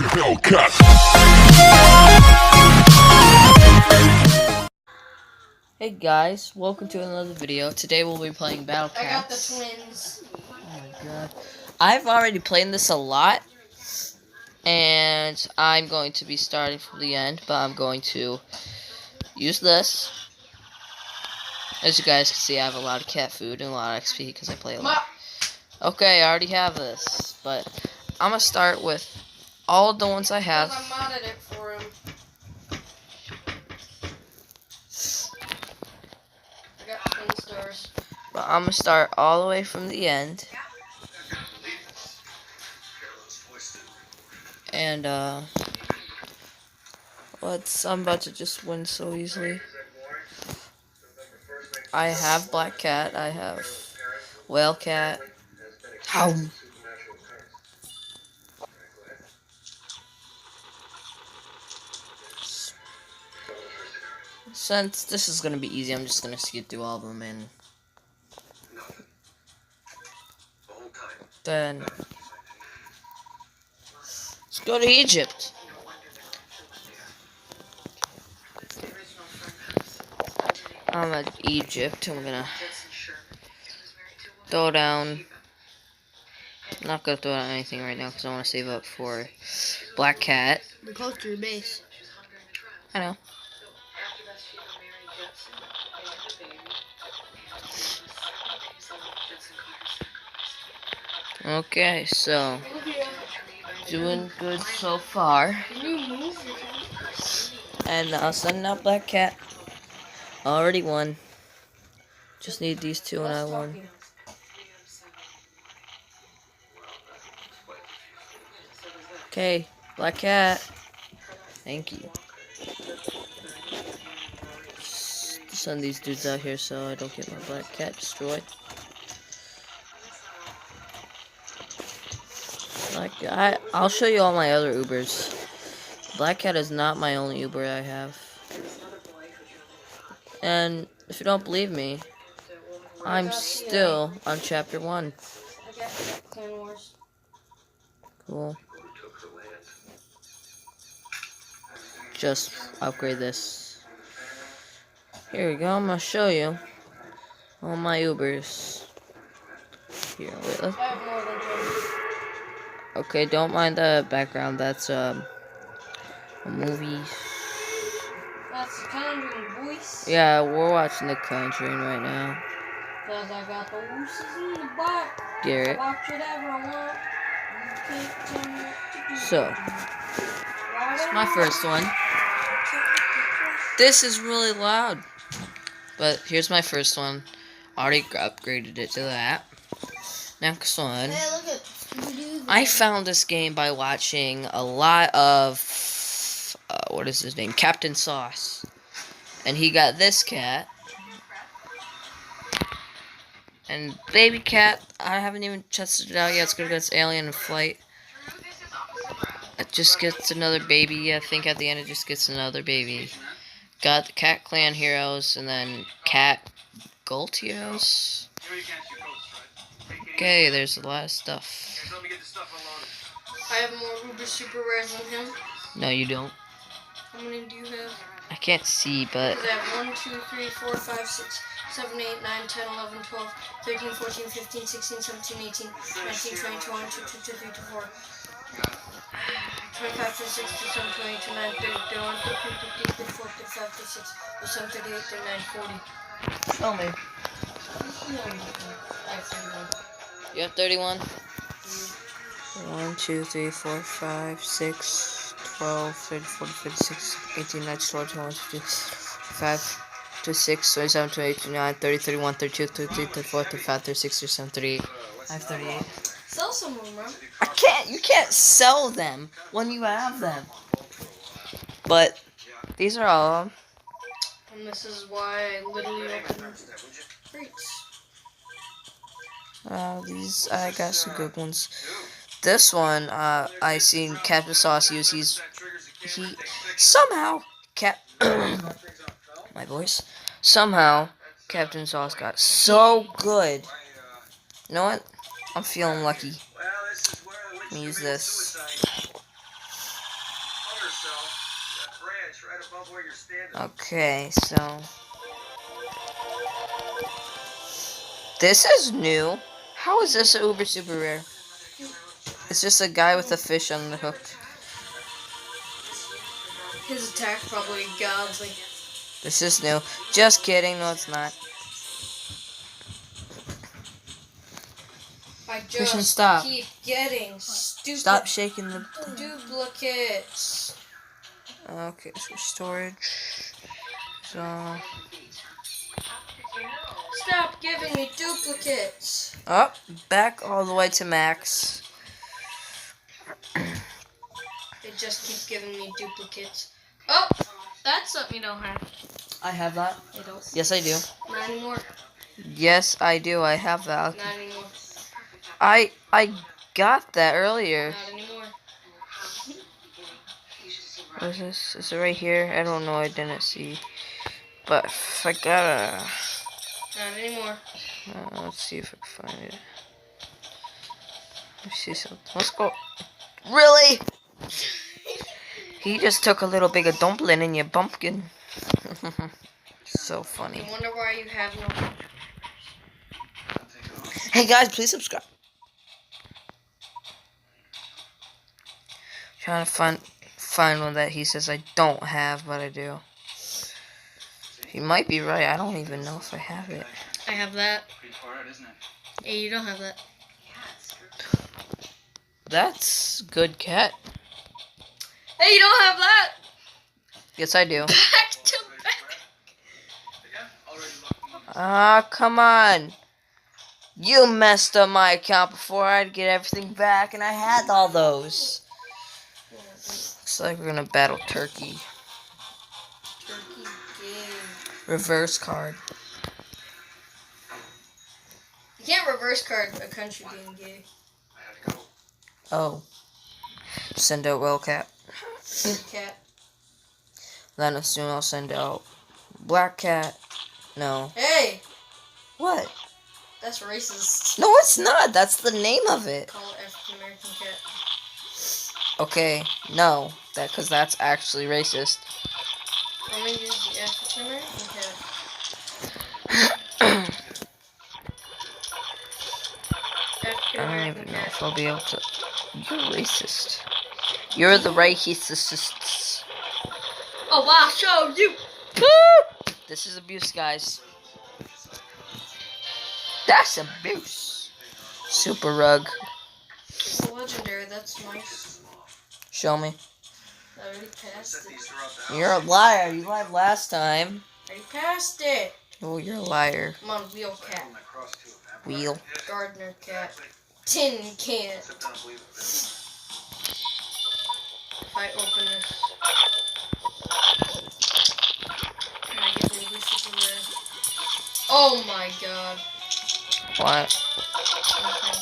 Hellcat. Hey guys, welcome to another video. Today we'll be playing Battle Cats. I got the twins. Oh my god. I've already played this a lot. And I'm going to be starting from the end, but I'm going to use this. As you guys can see, I have a lot of cat food and a lot of XP because I play a lot. Okay, I already have this, but I'm going to start with all of the ones I have. Because I modded it for him. I got twin stars. But I'm going to start all the way from the end. And, I'm about to just win so easily. I have Black Cat, I have Whale Cat. How? Since this is gonna be easy, I'm just gonna skip through all of them and then let's go to Egypt. I'm at Egypt. I'm gonna throw down. I'm not gonna throw down anything right now because I want to save up for Black Cat. We're close to your base. I know. Okay, so doing good so far. And sending out Black Cat. Already won. Just need these two and I won. Okay, Black Cat. Thank you. Send these dudes out here so I don't get my Black Cat destroyed. I'll show you all my other Ubers. Black Cat is not my only Uber I have. And if you don't believe me, I'm still on chapter 1. Cool. Just upgrade this. Here we go, I'm gonna show you all my Ubers. Here, wait, let's... Okay, don't mind the background, that's a movie. That's the Conjuring, boys. Yeah, we're watching The Conjuring right now. Because I got the wooses in the box. Garrett. Watch whatever I want. You can't tell me what to do. So, it's my first one. This is really loud. But here's my first one. Already upgraded it to that. Next one. Hey, look at I found this game by watching a lot of, what is his name? Captain Sauce. And he got this cat. And baby cat, I haven't even tested it out yet. It's good against alien in flight. It just gets another baby. I think at the end it just gets another baby. Got the Cat Clan heroes and then Cat Gold heroes. Okay, there's a lot of stuff. I have more Uber Super Rares than him. No, you don't. How many do you have? I can't see, but... I have 1, 2, 3, 4, 5, 6, 7, 8, 9, 10, 11, 12, 13, 14, 15, 16, 17, 18, 19, 20, 21, 22, 23, 24, 25, 26, 27, 28, 29, 30, 31, 32, 33, 34, 35, 36, 37, 38, 39, 40. Show me. I have 31. You have 31? 1, 2, 3, 4, 5, 6, 12, 13, 14, 15, 16, 18, 19, 20, 21, 22, 25, 26, 27, 28, 29, 30, 31, 32, 33, 34, 35, 36, 37, 38. I have 38. Sell some of them, bro. You can't sell them when you have them. But these are all of them. And this is why I literally open crates. These, I got some good ones. This one, I seen Captain Sauce use. He somehow, my voice. Somehow, Captain Sauce got so good. You know what? I'm feeling lucky. Let me use this. Okay, so this is new. How is this uber super rare? It's just a guy with a fish on the hook. His attack probably godly. This is new. Just kidding. No, it's not. I Christian, just stop. keep getting stupid Stop shaking the. duplicates. Okay, so storage. So. Stop giving me duplicates. Up, back all the way to max. They just keep giving me duplicates. Oh, that's something you don't have. I have that. You don't. Yes, I do. Not anymore. Yes, I do. I have that. Not anymore. I got that earlier. Not anymore. What is this? Is it right here? I don't know. I didn't see. But if I gotta. Not anymore. Let's see if I can find it. Let me see something. Let's go. Really? He just took a little bit of dumpling in your bumpkin. So funny. I wonder why you have no. Hey guys, please subscribe. Trying to find one that he says I don't have, but I do. He might be right. I don't even know if I have it. I have that. Hey, you don't have that. That's good, cat. Hey, you don't have that. Yes, I do. Back to back. Ah, come on. You messed up my account before I'd get everything back, and I had all those. Looks like we're gonna battle Turkey. Turkey game. Reverse card. You can't reverse card a country being gay. Oh. Send out Wildcat. Cat. Then soon I'll send out Black Cat. No. Hey, What? that's racist. No, it's not. That's the name of it. Call it African American cat. Okay, no. Because that's actually racist. I'm gonna use the African American cat. African I don't American even know cat. if I'll be able to. You're racist. You're the racist. Oh, I'll show you. This is abuse, guys. That's abuse. Super rug. It's a legendary. That's nice. Show me. I already passed it. You're a liar. You lied last time. I already passed it. Oh, you're a liar. Come on, wheel cat. Wheel. Gardener cat. Tin can. If I open this. Can I get maybe super rare? Oh my god. What? Okay.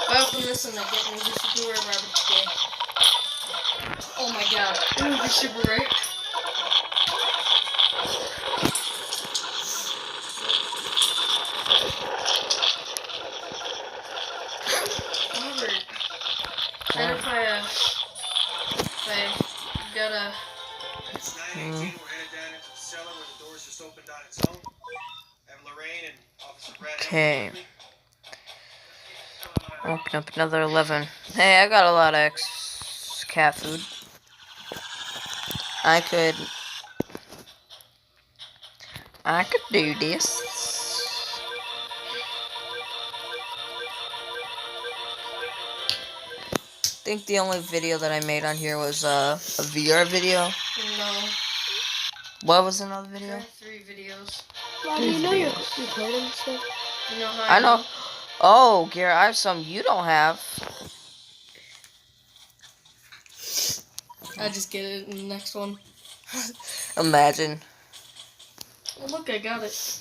If I open this and I get maybe super rare rabbit today. Oh my god. Maybe super rare. Robert. And if I got a It's 9:18. We're headed down into the cellar where the doors just opened on its own. I have Lorraine and Officer Brad. Okay. Open up another 11. Hey, I got a lot of cat food. I could do this. I think the only video that I made on here was a VR video. no. What was another video? 3 videos. Why do you know you're recording stuff? You know how I know. Oh, Garrett, I have some you don't have. I just get it in the next one. Imagine. Oh, look, I got it.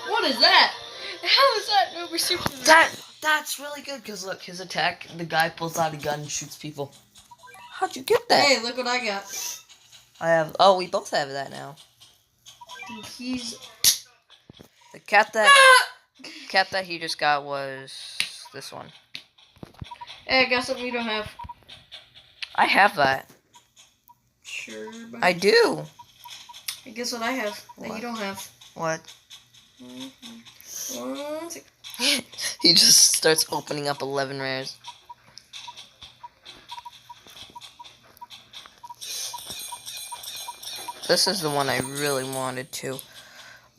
What is that? How is that Uber Super? That's really good because look, his attack, the guy pulls out a gun and shoots people. How'd you get that? Hey, look what I got. I have. Oh, we both have that now. He's. The cat that he just got was this one. Hey, I got something you don't have. I have that. Sure, but I do. guess what I have that What? you don't have. What? 1 second. He just starts opening up 11 rares. This is the one I really wanted to.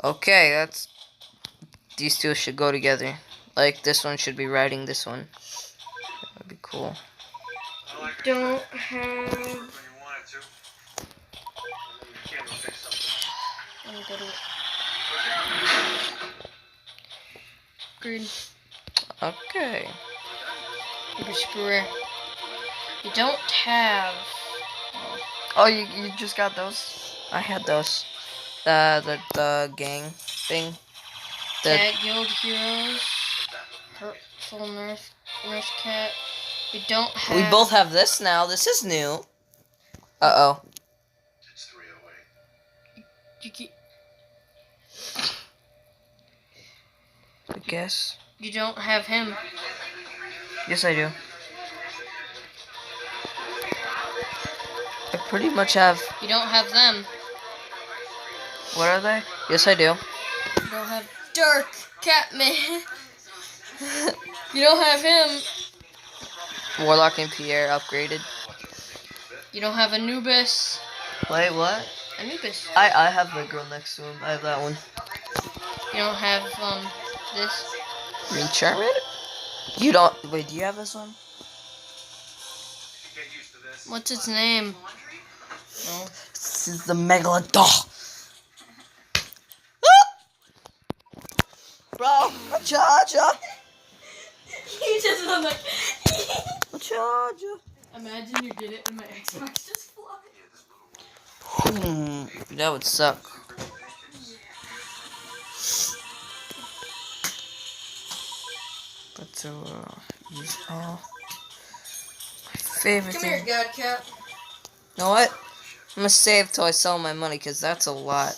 Okay, that's... These two should go together. Like, this one should be riding this one. That'd be cool. I like it Don't have. when you wanted to. And then you can't go fix something. Let me go to green. Okay. Super super rare. You don't have. Oh, you just got those? I had those. The gang thing. The Cat Guild Heroes. Hurtful Nurse Cat. We don't have. we both have this now. This is new. Uh-oh. It's 308. You, keep, I guess. you don't have him. Yes, I do. I pretty much have... You don't have them. What are they? Yes, I do. You don't have Dark Catman. You don't have him. Warlock and Pierre upgraded. You don't have Anubis. Wait, what? Anubis. I have the girl next to him. I have that one. You don't have this. Green Charmander? You don't... Wait, do you have this one? You get used to this. What's its name? No. This is the Megalodon. Bro, a charger. You just went like. A charger. Imagine you did it and my Xbox just flies. That would suck. But to use all my favorite Come here, thing. God Cat. You know what? I'm gonna save till I sell my money because that's a lot.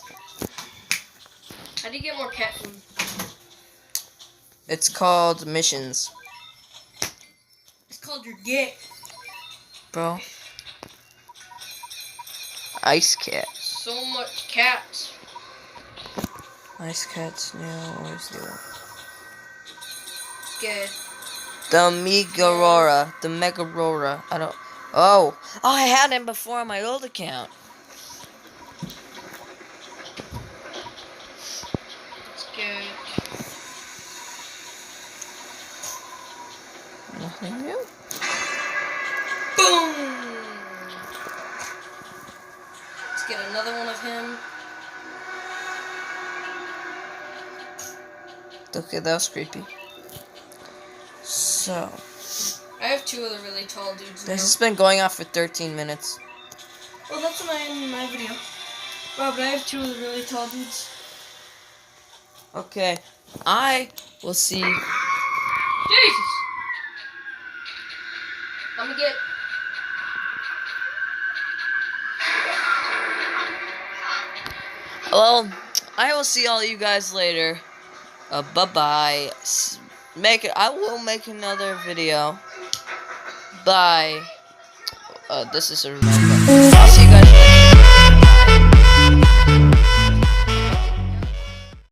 How do you get more cat food? It's called missions, It's called your dick. bro. Ice cat. So much cats. Ice cat's new. Where's the one? Good. The Megarora. The Megarora. I don't. Oh, I had him before on my old account. It's good. Nothing new. Boom! Let's get another one of him. Okay, that was creepy. So, I have two of the really tall dudes now. this has been going on for 13 minutes. Well, that's when I end my video. Wow, but I have two of the really tall dudes. Okay, I will see. Jesus! Let me get. Well, I will see all you guys later. Bye bye. I will make another video. Bye. This is a reminder.